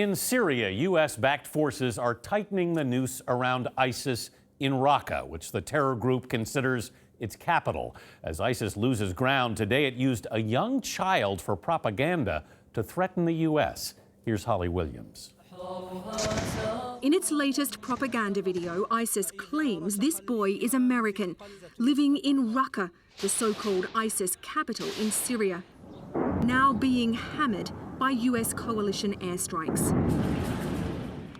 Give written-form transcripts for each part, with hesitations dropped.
In Syria, U.S.-backed forces are tightening the noose around ISIS in Raqqa, which the terror group considers its capital. As ISIS loses ground, today it used a young child for propaganda to threaten the U.S. Here's Holly Williams. In its latest propaganda video, ISIS claims this boy is American, living in Raqqa, the so-called ISIS capital in Syria, now being hammered by US coalition airstrikes.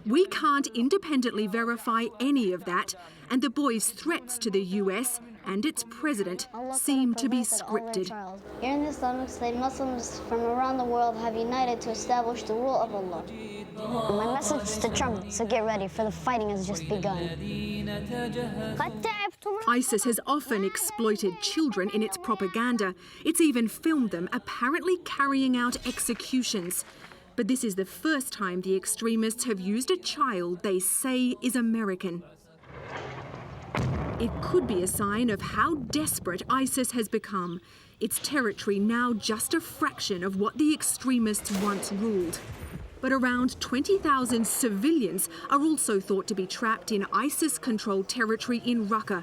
We can't independently verify any of that, and the boy's threats to the US and its president seem to be scripted. Here in the Islamic State, Muslims from around the world have united to establish the rule of Allah. My message to Trump, so get ready, for the fighting has just begun. ISIS has often exploited children in its propaganda. It's even filmed them apparently carrying out executions. But this is the first time the extremists have used a child they say is American. It could be a sign of how desperate ISIS has become. Its territory now just a fraction of what the extremists once ruled. But around 20,000 civilians are also thought to be trapped in ISIS-controlled territory in Raqqa,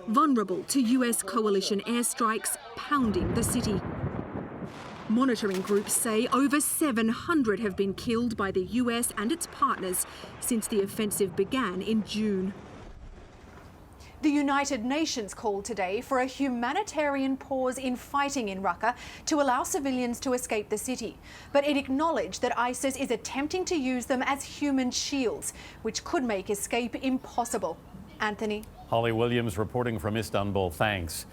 vulnerable to US coalition airstrikes pounding the city. Monitoring groups say over 700 have been killed by the US and its partners since the offensive began in June. The United Nations called today for a humanitarian pause in fighting in Raqqa to allow civilians to escape the city. But it acknowledged that ISIS is attempting to use them as human shields, which could make escape impossible. Anthony. Holly Williams reporting from Istanbul. Thanks.